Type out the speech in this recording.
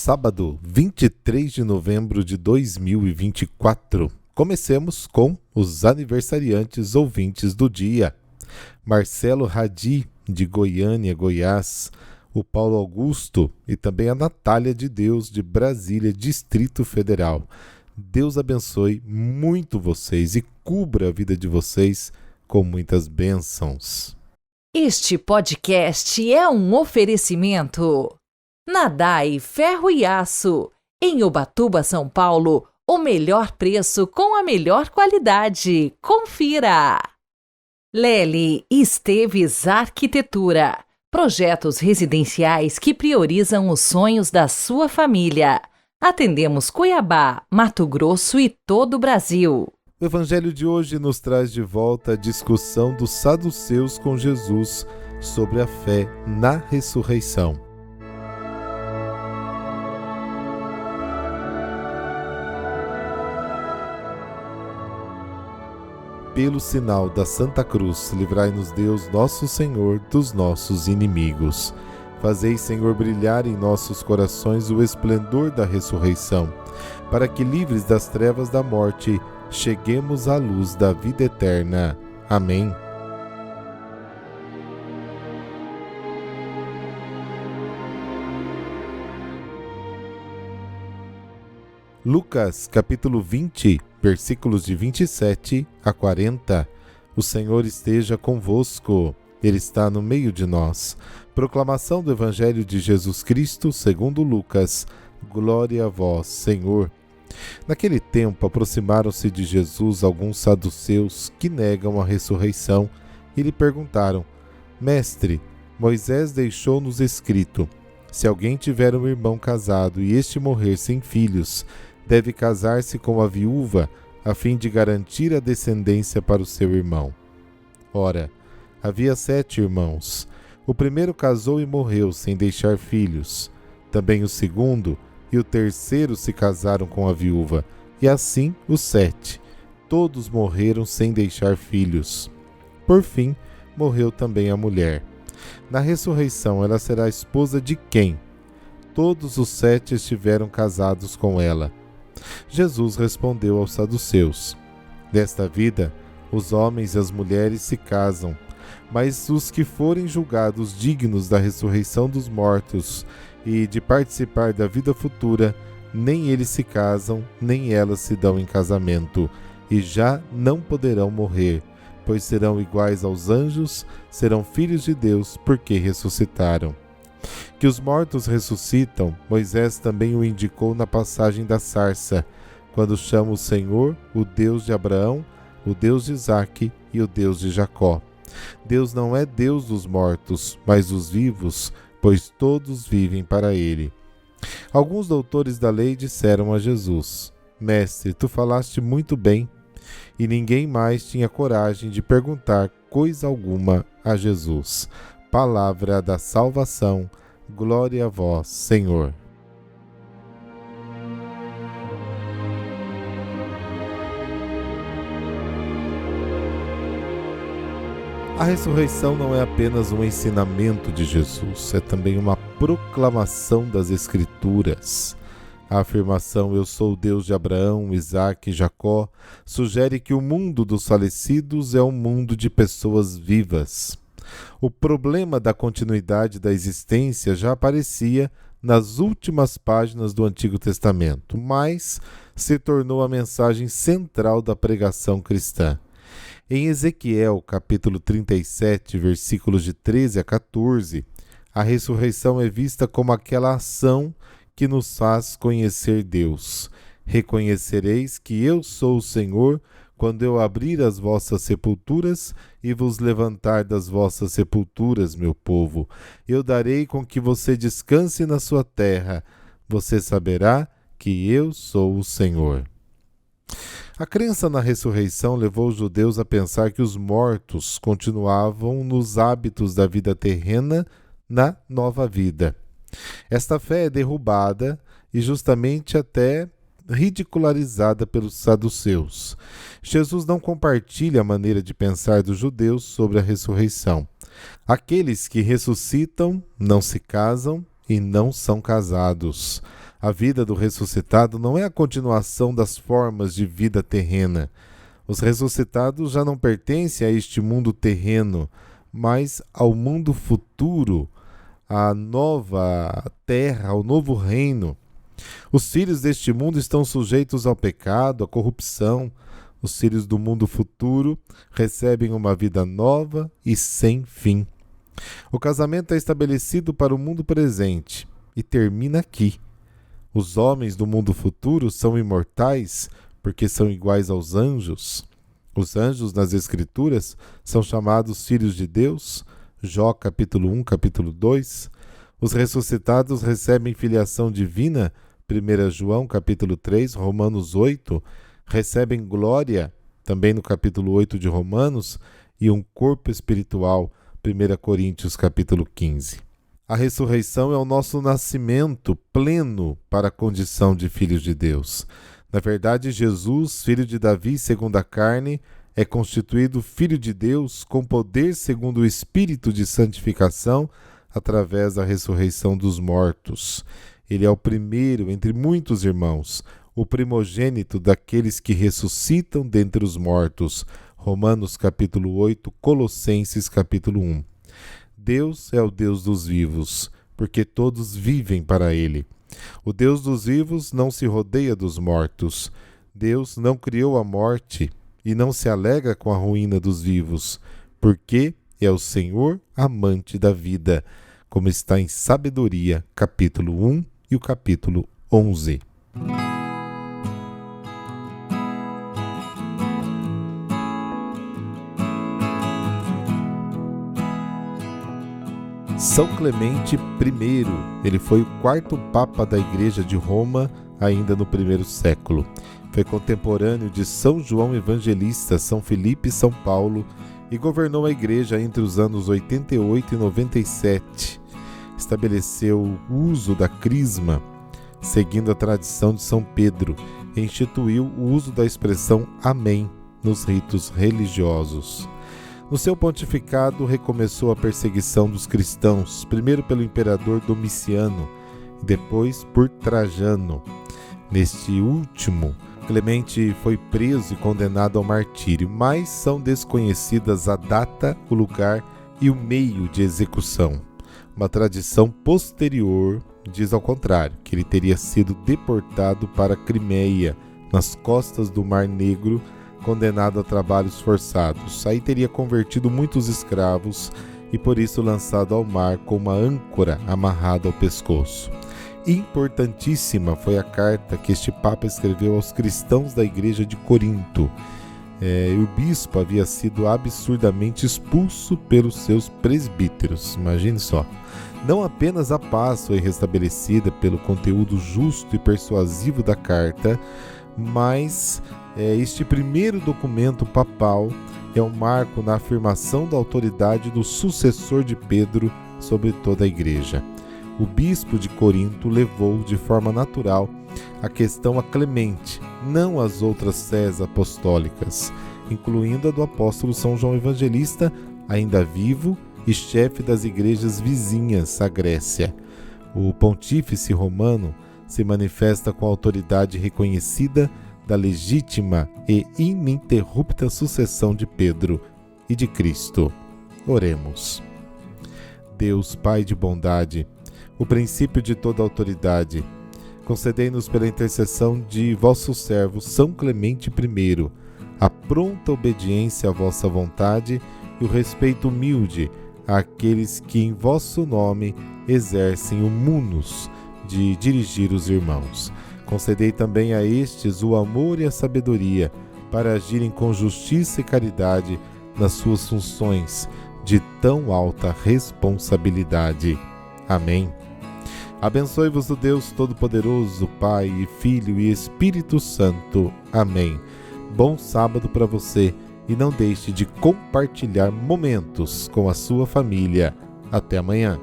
sábado, 23 de novembro de 2024. Comecemos com os aniversariantes ouvintes do dia. Marcelo Radi, de Goiânia, Goiás, o Paulo Augusto e também a Natália de Deus, de Brasília, Distrito Federal. Deus abençoe muito vocês e cubra a vida de vocês com muitas bênçãos. Este podcast é um oferecimento. Nadai Ferro e Aço. Em Ubatuba, São Paulo, o melhor preço com a melhor qualidade. Confira! Lely Esteves Arquitetura. Projetos residenciais que priorizam os sonhos da sua família. Atendemos Cuiabá, Mato Grosso e todo o Brasil. O Evangelho de hoje nos traz de volta a discussão dos saduceus com Jesus sobre a fé na ressurreição. Pelo sinal da Santa Cruz, livrai-nos Deus, nosso Senhor, dos nossos inimigos. Fazei, Senhor, brilhar em nossos corações o esplendor da ressurreição, para que, livres das trevas da morte, cheguemos à luz da vida eterna. Amém. Lucas, capítulo 20, versículos de 27 a 40. O Senhor esteja convosco. Ele está no meio de nós. Proclamação do Evangelho de Jesus Cristo, segundo Lucas. Glória a vós, Senhor. Naquele tempo, aproximaram-se de Jesus alguns saduceus que negam a ressurreição e lhe perguntaram: Mestre, Moisés deixou-nos escrito: se alguém tiver um irmão casado e este morrer sem filhos, deve casar-se com a viúva, a fim de garantir a descendência para o seu irmão. Ora, havia 7 irmãos. O primeiro casou e morreu sem deixar filhos. Também o segundo e o terceiro se casaram com a viúva, e assim os 7. Todos morreram sem deixar filhos. Por fim, morreu também a mulher. Na ressurreição, ela será esposa de quem? Todos os 7 estiveram casados com ela. Jesus respondeu aos saduceus: Desta vida, os homens e as mulheres se casam, mas os que forem julgados dignos da ressurreição dos mortos e de participar da vida futura, nem eles se casam, nem elas se dão em casamento, e já não poderão morrer, pois serão iguais aos anjos, serão filhos de Deus, porque ressuscitaram. Que os mortos ressuscitam, Moisés também o indicou na passagem da sarça, quando chama o Senhor, o Deus de Abraão, o Deus de Isaque e o Deus de Jacó. Deus não é Deus dos mortos, mas dos vivos, pois todos vivem para ele. Alguns doutores da lei disseram a Jesus: Mestre, tu falaste muito bem. E ninguém mais tinha coragem de perguntar coisa alguma a Jesus. Palavra da salvação. Glória a vós, Senhor. A ressurreição não é apenas um ensinamento de Jesus, é também uma proclamação das Escrituras. A afirmação "Eu sou o Deus de Abraão, Isaque e Jacó" sugere que o mundo dos falecidos é um mundo de pessoas vivas. O problema da continuidade da existência já aparecia nas últimas páginas do Antigo Testamento, mas se tornou a mensagem central da pregação cristã. Em Ezequiel, capítulo 37, versículos de 13 a 14, a ressurreição é vista como aquela ação que nos faz conhecer Deus. Reconhecereis que eu sou o Senhor, quando eu abrir as vossas sepulturas e vos levantar das vossas sepulturas, meu povo. Eu darei com que você descanse na sua terra. Você saberá que eu sou o Senhor. A crença na ressurreição levou os judeus a pensar que os mortos continuavam nos hábitos da vida terrena na nova vida. Esta fé é derrubada e justamente até ridicularizada pelos saduceus. Jesus não compartilha a maneira de pensar dos judeus sobre a ressurreição. Aqueles que ressuscitam não se casam e não são casados. A vida do ressuscitado não é a continuação das formas de vida terrena. Os ressuscitados já não pertencem a este mundo terreno, mas ao mundo futuro, à nova terra, ao novo reino. Os filhos deste mundo estão sujeitos ao pecado, à corrupção. Os filhos do mundo futuro recebem uma vida nova e sem fim. O casamento é estabelecido para o mundo presente e termina aqui. Os homens do mundo futuro são imortais porque são iguais aos anjos. Os anjos nas Escrituras são chamados filhos de Deus. Jó capítulo 1, capítulo 2. Os ressuscitados recebem filiação divina. 1 João capítulo 3, Romanos 8. Recebem glória, também no capítulo 8 de Romanos, e um corpo espiritual, 1 Coríntios capítulo 15. A ressurreição é o nosso nascimento pleno para a condição de filhos de Deus. Na verdade, Jesus, filho de Davi segundo a carne, é constituído filho de Deus com poder segundo o Espírito de santificação através da ressurreição dos mortos. Ele é o primeiro entre muitos irmãos, o primogênito daqueles que ressuscitam dentre os mortos. Romanos capítulo 8, Colossenses capítulo 1. Deus é o Deus dos vivos, porque todos vivem para Ele. O Deus dos vivos não se rodeia dos mortos. Deus não criou a morte e não se alegra com a ruína dos vivos, porque é o Senhor amante da vida, como está em Sabedoria, capítulo 1 e o capítulo 11. São Clemente I, ele foi o quarto Papa da Igreja de Roma, ainda no primeiro século. Foi contemporâneo de São João Evangelista, São Filipe e São Paulo e governou a Igreja entre os anos 88 e 97. Estabeleceu o uso da crisma, seguindo a tradição de São Pedro, e instituiu o uso da expressão Amém nos ritos religiosos. No seu pontificado, recomeçou a perseguição dos cristãos, primeiro pelo imperador Domiciano e depois por Trajano. Neste último, Clemente foi preso e condenado ao martírio, mas são desconhecidas a data, o lugar e o meio de execução. Uma tradição posterior diz ao contrário, que ele teria sido deportado para Crimeia, nas costas do Mar Negro, condenado a trabalhos forçados. Aí teria convertido muitos escravos e por isso lançado ao mar com uma âncora amarrada ao pescoço. Importantíssima foi a carta que este Papa escreveu aos cristãos da igreja de Corinto. O bispo havia sido absurdamente expulso pelos seus presbíteros. Imagine só. Não apenas a paz foi restabelecida pelo conteúdo justo e persuasivo da carta, mas este primeiro documento papal é um marco na afirmação da autoridade do sucessor de Pedro sobre toda a igreja. O bispo de Corinto levou de forma natural a questão a Clemente, não às outras sés apostólicas, incluindo a do apóstolo São João Evangelista, ainda vivo e chefe das igrejas vizinhas à Grécia. O pontífice romano se manifesta com a autoridade reconhecida da legítima e ininterrupta sucessão de Pedro e de Cristo. Oremos. Deus, Pai de bondade, o princípio de toda autoridade, concedei-nos pela intercessão de vosso servo São Clemente I, a pronta obediência à vossa vontade e o respeito humilde àqueles que em vosso nome exercem o munus de dirigir os irmãos. Concedei também a estes o amor e a sabedoria para agirem com justiça e caridade nas suas funções de tão alta responsabilidade. Amém. Abençoe-vos o Deus Todo-Poderoso, Pai e Filho e Espírito Santo. Amém. Bom sábado para você e não deixe de compartilhar momentos com a sua família. Até amanhã.